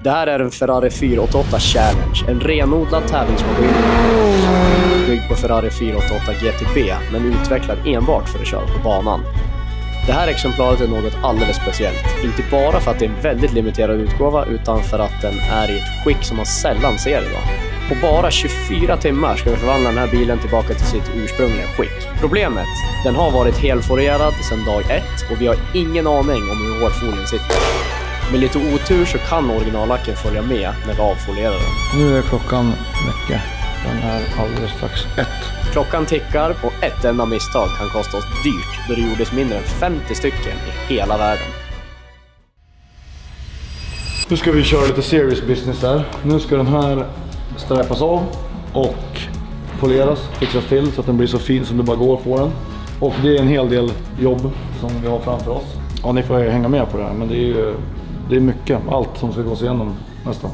Det här är en Ferrari 488 Challenge, en renodlad tävlingsmaskin byggd på Ferrari 488 GTB, men utvecklad enbart för att köra på banan. Det här exemplaret är något alldeles speciellt, inte bara för att det är en väldigt limiterad utgåva utan för att den är i ett skick som man sällan ser idag. På bara 24 timmar ska vi förvandla den här bilen tillbaka till sitt ursprungliga skick. Problemet, den har varit helfolierad sedan dag 1 och vi har ingen aning om hur hårt folien sitter. Med lite otur så kan originallacken följa med när vi avfolierar den. Nu är klockan mycket. Den är alldeles strax 1. Klockan tickar och ett enda misstag kan kosta oss dyrt då det gjordes mindre än 50 stycken i hela världen. Nu ska vi köra lite serious business här. Nu ska den här sträpas av och poleras, fixas till så att den blir så fin som det bara går på den. Och det är en hel del jobb som vi har framför oss. Ja, ni får hänga med på det här, men det är mycket, allt som ska gås igenom nästan.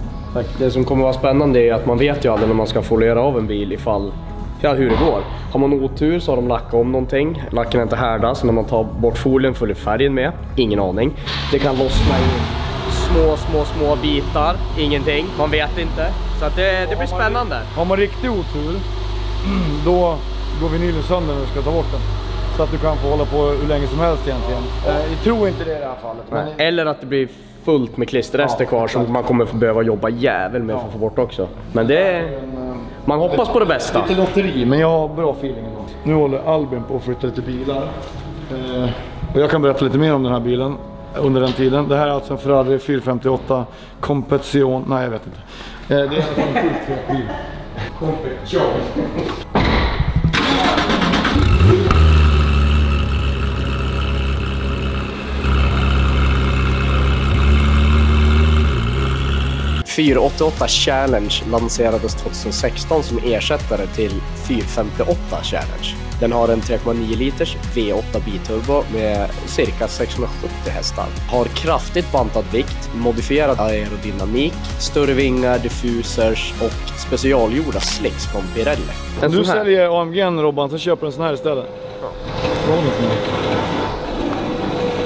Det som kommer vara spännande är att man vet ju aldrig när man ska foliera av en bil ifall, ja, hur det går. Har man otur så har de lackat om någonting. Lacken är inte härda, så när man tar bort folien följer färgen med. Ingen aning. Det kan lossna i små bitar. Ingenting, man vet inte. Så att det blir spännande. Har man riktig otur, då går vinylen sönder när du ska ta bort den. Så att du kan få hålla på hur länge som helst egentligen. Jag tror inte det i det här fallet. Men... Eller att det blir fullt med klisterrester kvar som man kommer få behöva jobba jävel med för att få bort också. Men det man hoppas på det bästa. Lite lotteri, men jag har bra feeling ändå. Nu håller Albin på att flytta lite bilar. Och jag kan berätta lite mer om den här bilen under den tiden. Det här är alltså en Ferrari 458 Competition. Nej, jag vet inte. Det är en sjukt bil. Competition. 488 Challenge lanserades 2016 som ersättare till 458 Challenge. Den har en 3,9 liters V8 biturbo med cirka 670 hästar. Har kraftigt bantad vikt, modifierad aerodynamik, större vingar, diffusers och specialgjorda slicks från Pirelli. Om du säljer AMG:n, Robban, så köper en sån här istället. Ja.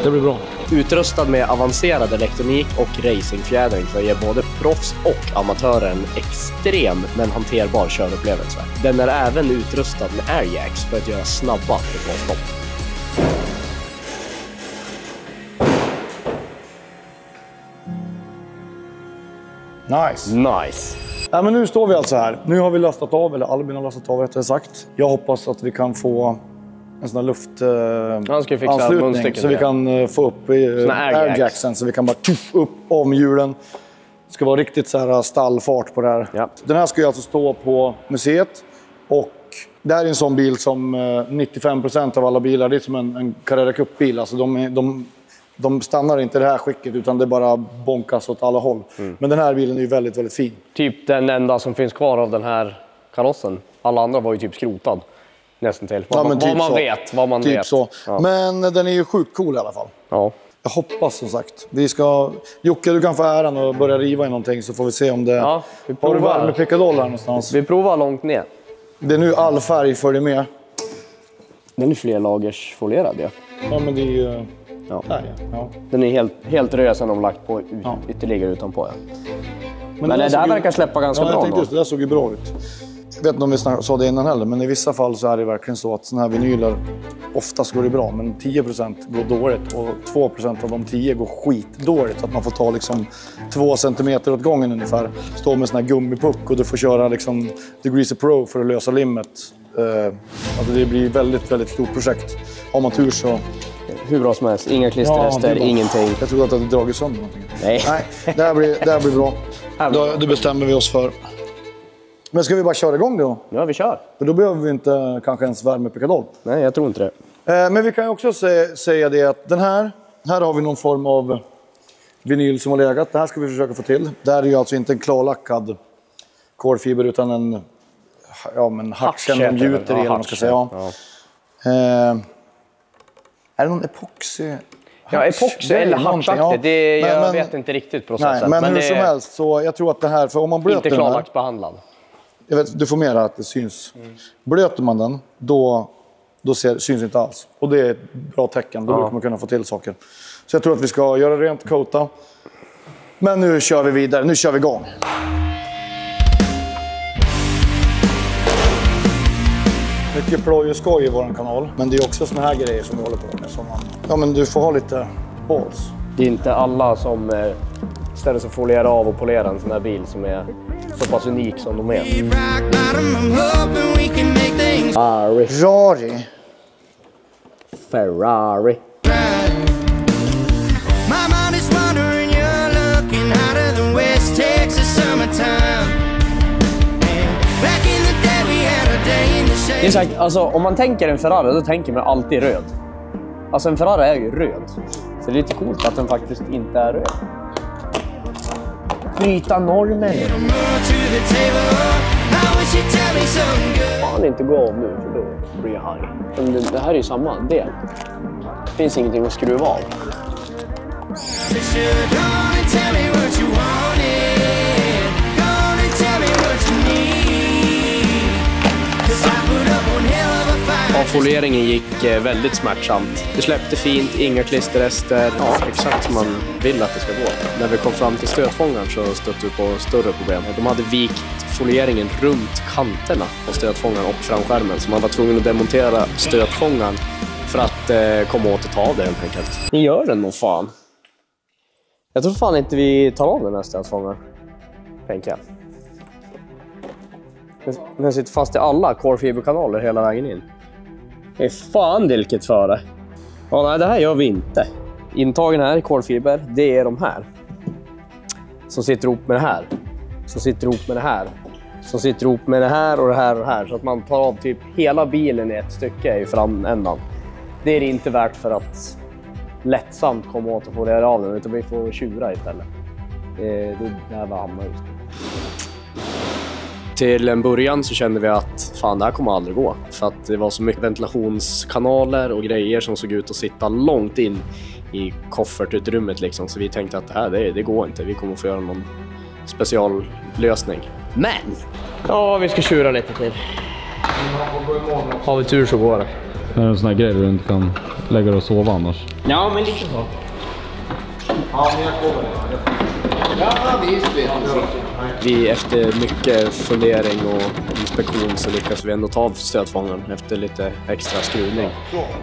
Det blir bra. Utrustad med avancerad elektronik och racingfjädring för att ge både proffs och amatörer en extrem men hanterbar körupplevelse. Den är även utrustad med airjacks för att göra snabba stopp. Nice. Ja, men nu står vi alltså här. Nu har vi lastat av, eller Albin har lastat av rättare sagt. Jag hoppas att vi kan få en sån här luftanslutning så vi kan få upp airjacksen så vi kan bara upp om hjulen. Det ska vara riktigt så här stallfart på det här. Ja. Den här ska ju alltså stå på museet och det här är en sån bil som 95% av alla bilar, det är som en Carrera Cup-bil. Alltså de stannar inte i det här skicket utan det bara bonkas åt alla håll. Men den här bilen är ju väldigt, väldigt fin. Typ den enda som finns kvar av den här karossen. Alla andra var ju typ skrotad. Nästan till. Vad man vet. Så. Ja. Men den är ju sjukt cool i alla fall. Ja. Jag hoppas som sagt. Jocke, du kan få äran och börja riva i någonting så får vi se om det... Ja, vi provar. Har du värmepickadoll här någonstans? Vi provar långt ner. Det är nu all färg följer med. Den är fler lagers folierad, ja. Ja, men det är ju... Ja. Ja. Den är helt röd sen de lagt på ytterligare utanpå. Ja. Men det där verkar släppa ganska bra. Jag tänkte just, det där såg ju bra ut. Jag vet inte om vi sa det innan heller, men i vissa fall så är det verkligen så att såna här vinyler oftast går det bra, men 10% går dåligt och 2% av de 10 går skitdåligt. Så att man får ta liksom 2 centimeter åt gången ungefär, stå med sån här gummipuck och du får köra liksom Degreaser Pro för att lösa limmet. Alltså det blir väldigt, väldigt stort projekt. Har man tur så... Hur bra som helst, inga klisterrester, ingenting. Jag trodde att det hade dragit sönder någonting. Nej, det här blir bra. Det bestämmer vi oss för. Men ska vi bara köra igång då? Ja, vi kör. För då behöver vi inte kanske ens värmepickadoll. Nej, jag tror inte det. Men vi kan ju också säga det att den här har vi någon form av vinyl som har legat. Det här ska vi försöka få till. Det här är ju alltså inte en klarlackad kolfiber utan en hacksen de gjuter i, eller man ska säga. Ja. Är det någon epoxy? Ja, epoxy eller hackaktigt. Jag vet inte riktigt processen. Nej, men hur som helst så jag tror att det här, för om man blöter inte klarlacksbehandlad. Jag vet, du får mer att det syns. Blöter man den, då syns inte alls. Och det är ett bra tecken, då brukar man kunna få till saker. Så jag tror att vi ska göra rent, coata. Men nu kör vi vidare, nu kör vi igång. Mycket ploj och skoj i vår kanal. Men det är också såna här grejer som vi håller på med. Som man, ja, men du får ha lite balls. Det är inte alla som ställer sig foliera av och polera en sån här bil som är så pass unik som de är. Ferrari. Ferrari. Det är sagt, alltså, om man tänker en Ferrari, då tänker man alltid röd. Alltså en Ferrari är ju röd. Så det är lite coolt att den faktiskt inte är röd. Bryta normen. Fan inte gå av nu, för då blir jag arg. Men det här är ju samma del. Det finns ingenting att skruva av. Avfolieringen gick väldigt smärtsamt. Det släppte fint, inga klisterrester. Ja, exakt som man vill att det ska gå. När vi kom fram till stötfångaren så stötte vi på större problem. De hade vikt folieringen runt kanterna på stötfångaren och framskärmen. Så man var tvungen att demontera stötfångaren för att komma åt att ta av det helt enkelt. Ni gör den nog fan. Jag tror fan inte vi tar av den här stötfångaren. Tänker jag. Den sitter fast i alla core-fiberkanaler hela vägen in. Det är fan vilket för det. Ja, nej, det här gör vi inte. Intagen här i core-fiber, det är de här. Som sitter ihop med det här. Som sitter ihop med det här. Som sitter ihop med det här och det här och det här. Så att man tar av typ hela bilen i ett stycke i framändan. Det är det inte värt för att lättsamt komma åt och få det av den. Utan vi får tjura istället. Det här var hamnar just nu. Till en början så kände vi att fan, det här kommer aldrig gå. För att det var så mycket ventilationskanaler och grejer som såg ut att sitta långt in i koffertutrymmet liksom. Så vi tänkte att det här, det går inte. Vi kommer få göra någon speciallösning. Men! Ja, vi ska tjura lite till. Har vi tur så går det. Det är en sån här grej du inte kan lägga dig och sova annars. Ja, men lite så. Ja, men jag kommer. Ja, visst. Vi efter mycket fundering och inspektion så lyckades vi ändå ta av stötfångaren efter lite extra skruvning.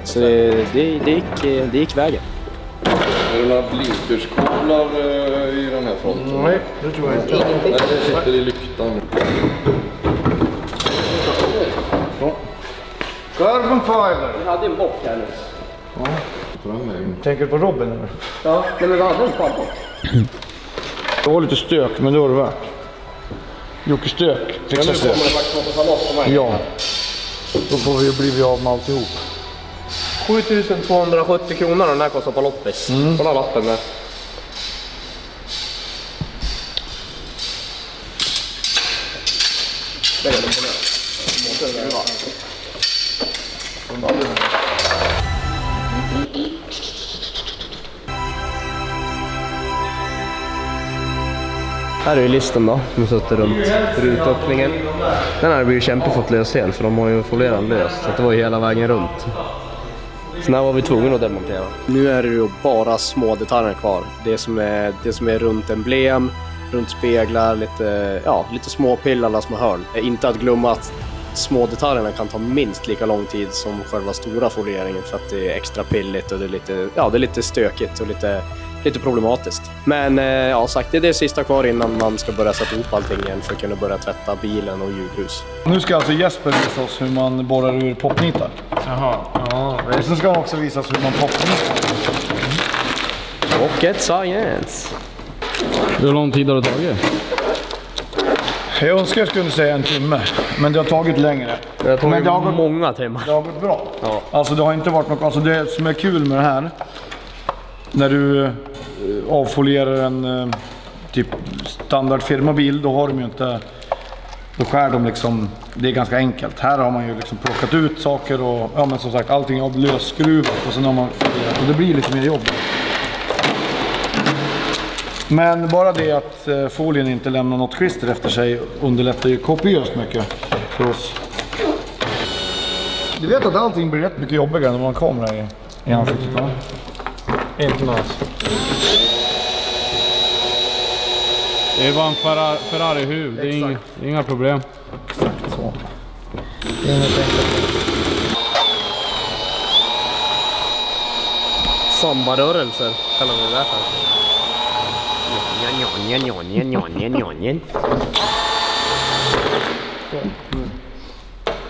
Så det gick vägen. Är det några blinkerskålar i den här fronten? Nej, det tror jag inte. Nej, det sitter i lyktan. Carbon fiber. Vi hade en bock här nu. Ja, Tänker du på Robin eller? Ja, men vi hade en bock. Det var lite stök, men det var det värt. Jocke stök. Fixa stök. Ja. Då får vi ju blivit av med alltihop. 7270 kronor och den här kostar på loppis. Kolla lappen där. Lägg den på ner. Här är ju listen då, som sätter runt rutöppningen. Den här blir ju kämpefått lös helt, för de har ju folierat lös, så det var ju hela vägen runt. Så här var vi tvungna att demontera. Nu är det ju bara små detaljer kvar. Det som är runt emblem, runt speglar, lite små pill alla små hörn. Inte att glömma att små detaljerna kan ta minst lika lång tid som själva stora folieringen, för att det är extra pilligt och det är lite stökigt och lite problematiskt. Men ja, sagt, det är det sista kvar innan man ska börja sätta ihop allting igen för att kunna börja tvätta bilen och hjulhus. Nu ska alltså Jesper visa oss hur man borrar ur popnitar. Jaha, ja. Och sen ska han också visa oss hur man popnitar. Rocket science! Hur lång tid har det tagit? Jag önskar jag skulle säga en timme, men det har tagit längre. Det har tagit många timmar. Det har gått bra. Ja. Alltså det har inte varit något, alltså det som är kul med det här, när du avfolierar en typ standard firmabil, då har de ju inte, då skär de liksom, det är ganska enkelt. Här har man ju liksom plockat ut saker och ja, men som sagt allting är lösskruvat och sen har man folierat och det blir lite mer jobb. Men bara det att folien inte lämnar något klister efter sig underlättar ju kopiöst mycket för oss. Du vet att allting blir rätt mycket jobbigare när man har en kamera i ansiktet, va? Inte något. Det är bara en Ferrari-huv, det är inga problem. Så. Det är inget enkelt. Sambarörelser kallar vi det där för.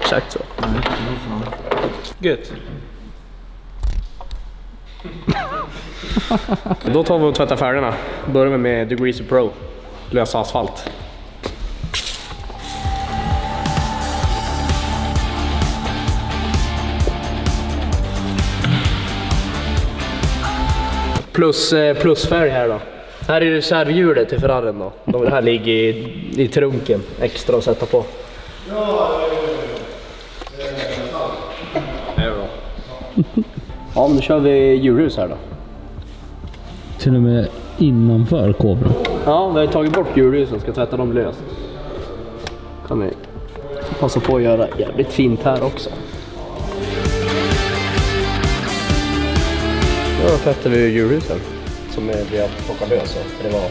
Exakt så. Gött. Då tar vi och tvättar färgerna. Börjar vi med Degreaser Pro. Lösa asfalt. Plusfärg här då. Här är reservhjulet till Ferrarin då. Det här ligger i trunken extra att sätta på. Det är bra. Ja, men nu kör vi hjulhus här då. Till och med innanför kobran. Ja, vi har tagit bort hjulhusen, ska tvätta dem löst. Kan vi passa på att göra jävligt fint här också. Då tvättar vi hjulhusen som vi har plockat lös, för det var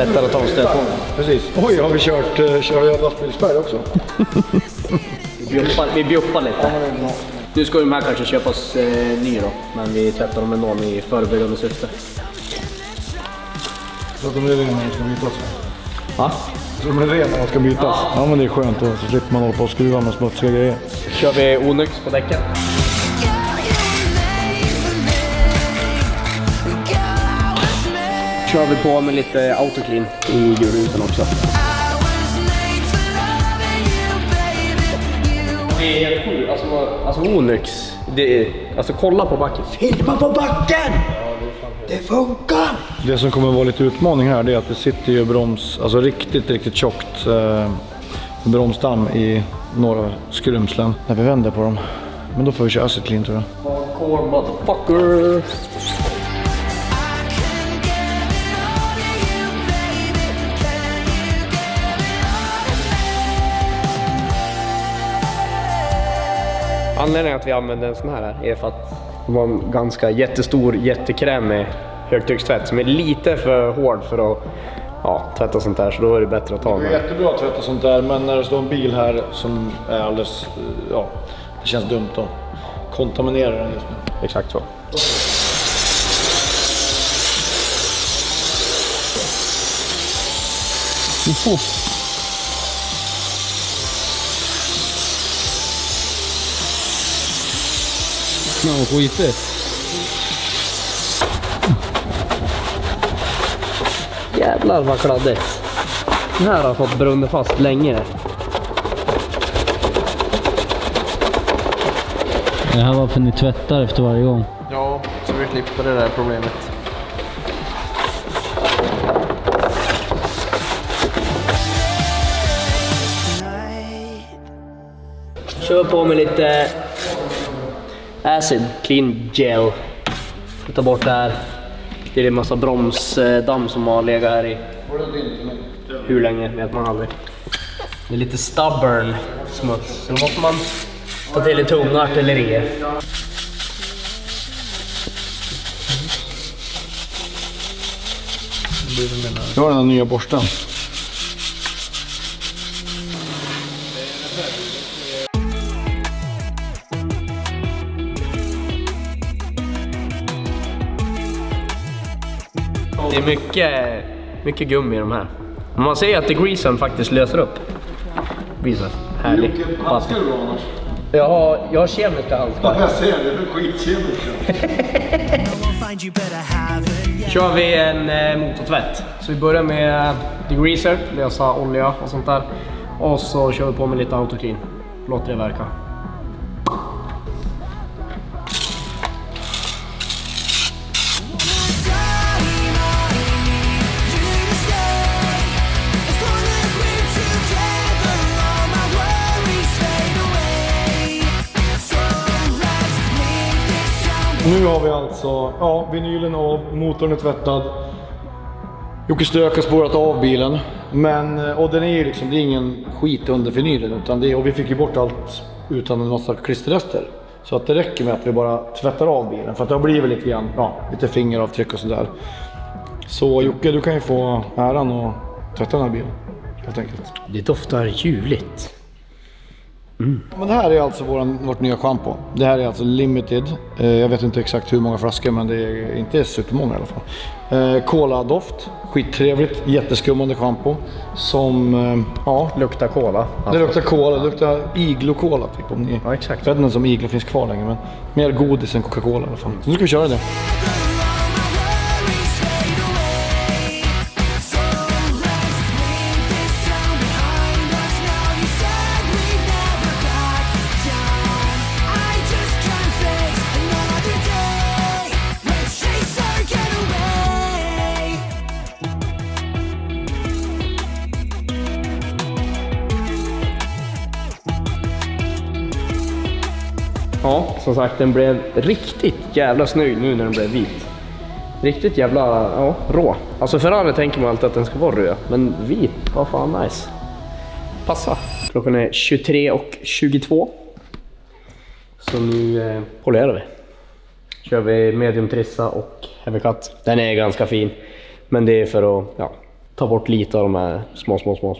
lättare att ta en stöt på. Precis. Oj, har vi kör lastbilsfärg också? Vi bjuppar lite. Nu ska de här kanske köpas ny då, men vi tvättar dem med någon i förebyggande syfte. Så att de är rena när de ska bytas? Va? Så de är rena när de ska bytas? Ja, men det är skönt, så slipper man hålla på och skruva med smutsiga grejer. Kör vi Onyx på däcken. Kör vi på med lite autoclean i hjulhusen också. Det är helt cool. Alltså Onyx, det är, alltså kolla på backen. Filma på backen! Det funkar! Det som kommer att vara lite utmaning här, det är att det sitter ju broms, alltså riktigt tjockt bromsdamm i några skrumslen när vi vänder på dem. Men då får vi köra acid clean, tror jag. Hardcore motherfucker! Anledningen att vi använder en sån här är för att det var en ganska jättekrämig högtryckstvätt som är lite för hård för att tvätta sånt där, så då är det bättre att ta den. Det är jättebra att tvätta sånt där, men när det står en bil här som är alldeles, det känns dumt att kontaminera den just nu. Exakt så. Skitigt. Jävlar vad kladdigt. Den här har fått brunnit fast länge. Det här var för ni tvättar efter varje gång. Ja, så vi klipper det där problemet. Kör på med lite acid clean gel. Ta bort det här. Det är en massa bromsdamm som har legat här i. Hur länge vet man aldrig. Det är lite stubborn smuts. Så då måste man ta till det tunga artillerier. Jag har den här nya borsten. Det är mycket gummi i de här. Man ser att degreasern faktiskt löser upp. Visa. Härligt. Handskar du annars? Jag har kemiska handskar. Jag ser det, är skitkemiska. Kör vi en motortvätt. Så vi börjar med degreaser, lösa olja och sånt där. Och så kör vi på med lite autoclean. Låter det verka. Nu har vi alltså, vinylen av, motorn är tvättad. Jocke Stök har spårat av bilen. Och den är ju liksom, det är ingen skit under vinylen, utan och vi fick ju bort allt utan en massa klisterrester. Så att det räcker med att vi bara tvättar av bilen, för att det har blivit lite grann, lite fingeravtryck och sådär. Så Jocke, du kan ju få äran och tvätta den här bilen. Helt enkelt. Det doftar ljuvligt. Men det här är alltså vårt nya shampoo. Det här är alltså limited. Jag vet inte exakt hur många flaskor, men det är inte supermånga i alla fall. Cola-doft. Skittrevligt. Jätteskummande shampoo. Som, Luktar cola. det luktar cola. Det luktar iglo-cola typ. Om ni, Ja, exakt. Jag vet inte om iglo finns kvar längre, men mer godis än Coca-Cola i alla fall. Så nu ska vi köra det. Ja, som sagt, den blev riktigt jävla snygg nu när den blev vit. Riktigt jävla, rå. Alltså Ferrari tänker man alltid att den ska vara röd, men vit, vad fan nice. Passa. Klockan är 23:22. Så nu polerar vi. Kör vi medium trissa och heavy cut. Den är ganska fin, men det är för att ta bort lite av de här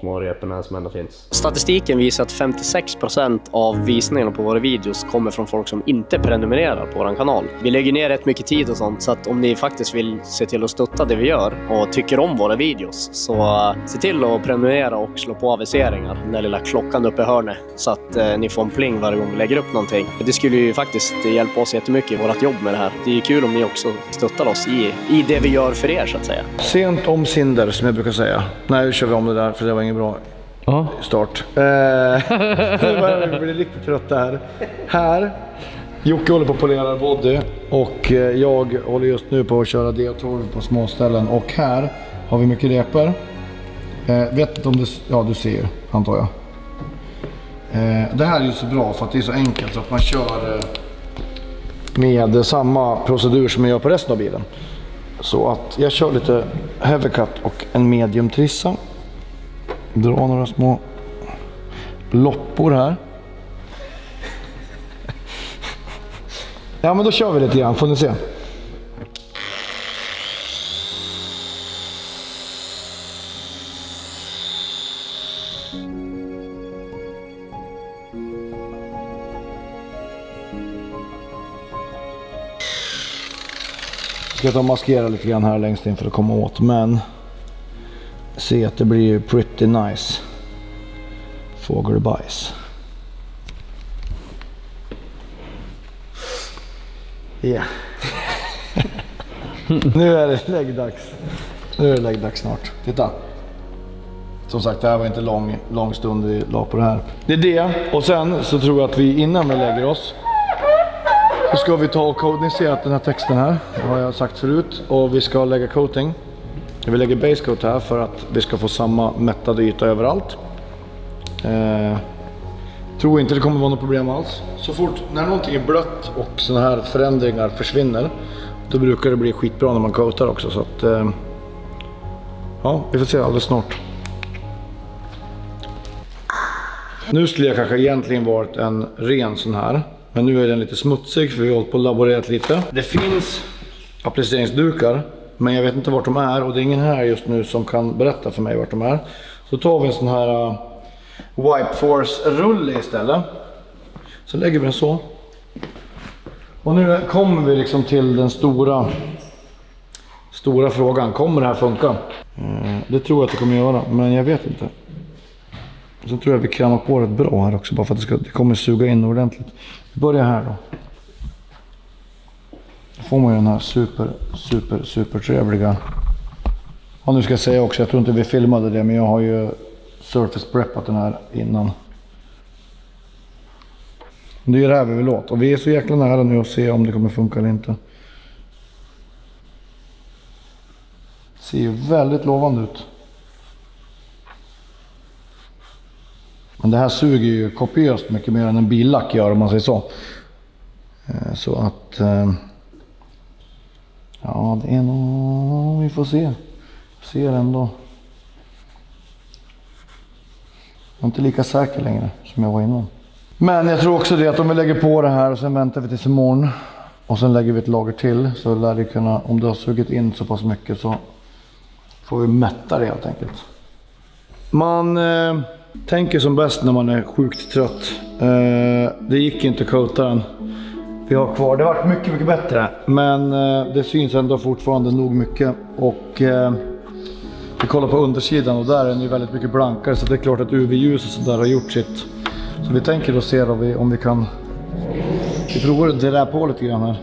små reporna som ändå finns. Statistiken visar att 56% av visningarna på våra videos kommer från folk som inte prenumererar på vår kanal. Vi lägger ner rätt mycket tid och sånt, så att om ni faktiskt vill se till att stötta det vi gör och tycker om våra videos, så se till att prenumerera och slå på aviseringar, den där lilla klockan uppe i hörnet, så att ni får en pling varje gång vi lägger upp någonting. Det skulle ju faktiskt hjälpa oss jättemycket i vårt jobb med det här. Det är kul om ni också stöttar oss i det vi gör för er, så att säga. Sent om cinder, som jag brukar säga. Nej, nu kör vi om det där, för det var ingen bra start. Nu börjar vi bli riktigt trötta här. Jocke håller på att polera body och jag håller just nu på att köra D12 på små ställen. Och här har vi mycket repor. Vet inte om du... Ja, du ser, antar jag. Det här är ju så bra för att det är så enkelt så att man kör med samma procedur som man gör på resten av bilen. Så att jag kör lite heavy cut och en medium trissa. Dra några små loppor här. Ja, men då kör vi lite grann, får ni se. Jag ska ta och maskera lite grann här längst in för att komma åt, men se att det blir pretty nice. Fågelbajs. Yeah. Nu är det läggdags. Nu är det läggdags snart. Titta. Som sagt, det här var inte lång stund vi la på det här. Det är det. Och sen så tror jag att vi innan vi lägger oss så ska vi ta och kodningsera den här texten här. Det har jag sagt förut. Och vi ska lägga coating. Vi lägger base coat här för att vi ska få samma mättade yta överallt. Tror inte det kommer vara något problem alls. Så fort när någonting är blött och såna här förändringar försvinner, då brukar det bli skitbra när man coatar också. Så att, ja, vi får se alldeles snart. Nu skulle jag kanske egentligen varit en ren sån här. Men nu är den lite smutsig för vi har hållit på och laborerat lite. Det finns appliceringsdukar, men jag vet inte vart de är. Och det är ingen här just nu som kan berätta för mig vart de är. Så tar vi en sån här Wipe Force-rulle istället. Så lägger vi den så. Och nu kommer vi liksom till den stora frågan. Kommer det här funka? Det tror jag att det kommer göra, men jag vet inte. Så tror jag att vi kramar på rätt bra här också, bara för att det kommer suga in ordentligt. Vi börjar här då. Då får man ju den här super trevliga. Och nu ska jag säga också, jag tror inte vi filmade det, men jag har ju surface preppat den här innan. Det är det här vi vill åt. Och vi är så jäkla nära nu att se om det kommer funka eller inte. Det ser ju väldigt lovande ut. Men det här suger ju kopiöst mycket mer än en billack gör, om man säger så. Så att... ja, det är nog... Vi får se. Ser ändå. Jag är inte lika säker längre som jag var innan. Men jag tror också det att om vi lägger på det här och sen väntar vi tills imorgon. Och sen lägger vi ett lager till, så lär det kunna... Om det har sugit in så pass mycket så får vi mätta det helt enkelt. Man tänker som bäst när man är sjukt trött. Det gick inte att coata den. Vi har kvar, det har varit mycket, mycket bättre. Men det syns ändå fortfarande nog mycket. Och vi kollar på undersidan och där är den ju väldigt mycket blankare. Så det är klart att UV-ljus och sådär har gjort sitt. Så vi tänker då se om vi kan... Vi provar det där på lite grann här.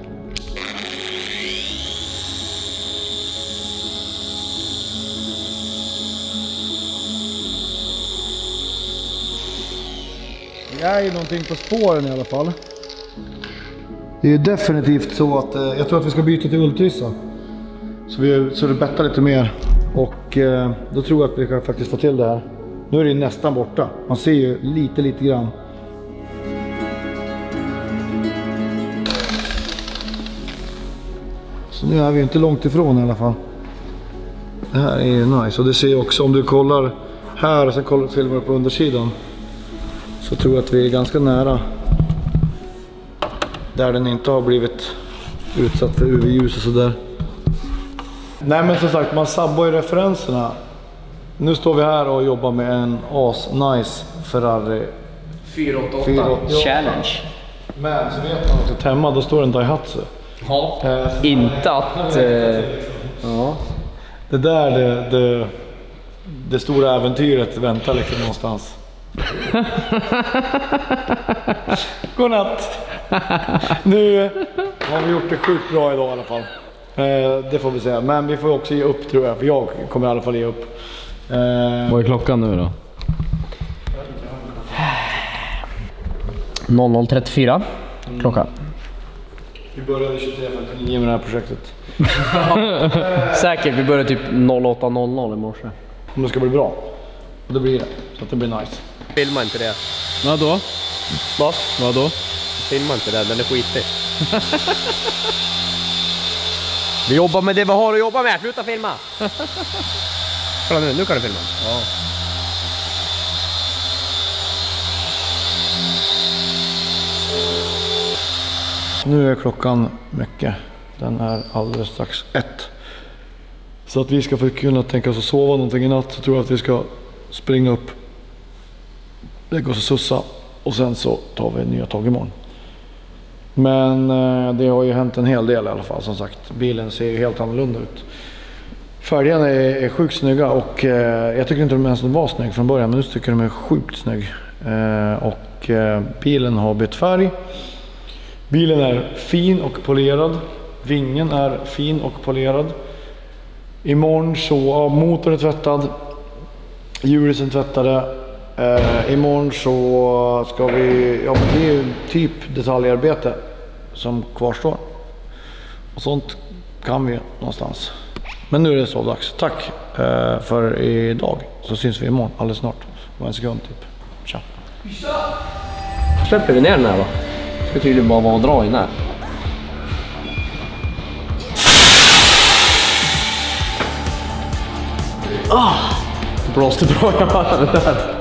Det är ju någonting på spåren i alla fall. Det är ju definitivt så att jag tror att vi ska byta till ultrissa. Så det bettar lite mer. Och då tror jag att vi kan faktiskt få till det här. Nu är det nästan borta. Man ser ju lite grann. Så nu är vi inte långt ifrån i alla fall. Det här är ju nice. Och det ser ju också om du kollar här och sen filmar du på undersidan. Så tror jag att vi är ganska nära. Där den inte har blivit utsatt för UV-ljus och sådär. Nej men som sagt, man sabbar ju referenserna. Nu står vi här och jobbar med en nice Ferrari 488 Challenge. Men så vet man att hemma då står en Daihatsu. Ja, inte att... ja. Det där det stora äventyret väntar liksom någonstans. Godnatt. Nu har vi gjort det sjukt bra idag i alla fall. Det får vi säga. Men vi får också ge upp tror jag. För jag kommer i alla fall ge upp. Vad är klockan nu då? 00:34 klockan. Vi började 23:59 med det här projektet. Säkert, vi började typ 08:00 i morse. Om det ska bli bra. Och det blir det. Så att det blir nice. Filma inte det. Vadå? Vadå? Filma inte det, den är skitig. Vi jobbar med det vi har att jobba med, sluta filma. Kolla nu kan du filma. Ja. Nu är klockan mycket. Den är alldeles strax 1. Så att vi ska få kunna tänka oss att sova någonting i natt så tror jag att vi ska springa upp, lägga oss och sussa och sen så tar vi nya tag imorgon. Men det har ju hänt en hel del i alla fall som sagt. Bilen ser ju helt annorlunda ut. Färgerna är sjukt snygga och jag tycker inte de ens var snygg från början men nu tycker de är sjukt snygg. Och bilen har bytt färg. Bilen är fin och polerad. Vingen är fin och polerad. Imorgon så, motorn är tvättad. Hjulen tvättade. Imorgon så ska vi, ja men det är ju typ detaljarbete som kvarstår. Och sånt kan vi någonstans. Men nu är det så dags. Tack för idag. Så syns vi imorgon alldeles snart. Om en sekund typ. Tja. Släpper vi ner den här då? Det betyder bara vara att dra in här. Blåste bra det där.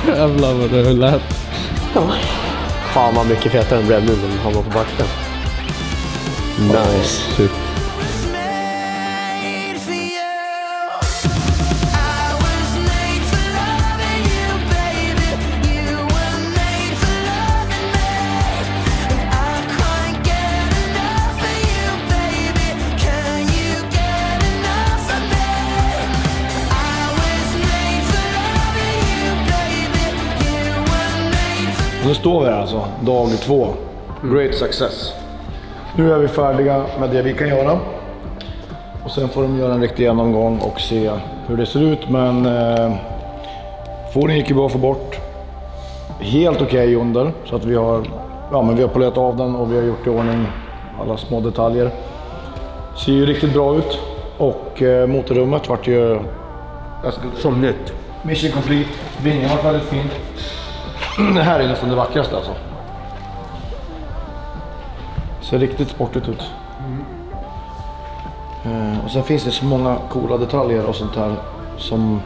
Jävlar vad det lät. Fan vad mycket fetare än blev nu när han var på backen. Nice. Shit. Nu står vi här alltså, dag 2. Great success. Nu är vi färdiga med det vi kan göra. Och sen får de göra en riktig genomgång och se hur det ser ut. Men fåren gick ju bra att få bort. Helt okej under. Så att vi har polerat av den och vi har gjort i ordning alla små detaljer. Ser ju riktigt bra ut. Och motorrummet vart ju Som nytt. mission complete. Vingen var väldigt fin. Det här är nästan det vackraste alltså. Ser riktigt sportigt ut. Och sen finns det så många coola detaljer och sånt här som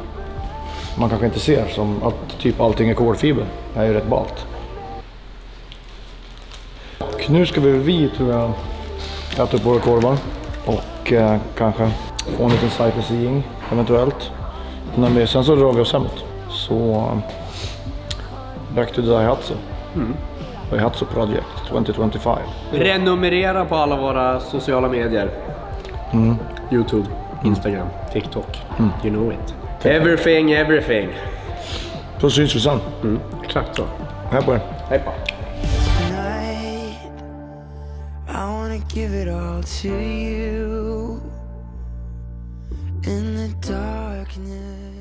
man kanske inte ser. Som att typ allting är kolfiber. Det här är ju rätt ballt. Och nu ska vi tror jag äta upp våra korvar. Och kanske Få en liten sightseeing eventuellt. Sen så drar vi oss hemåt. Så back to the Daihatsu. Daihatsu Project 2025. Renummerera på alla våra sociala medier. YouTube, Instagram, TikTok. You know it. Everything. Så syns vi sen. Exakt så. Hej på er. Hej på. I wanna give it all to you in the darkness.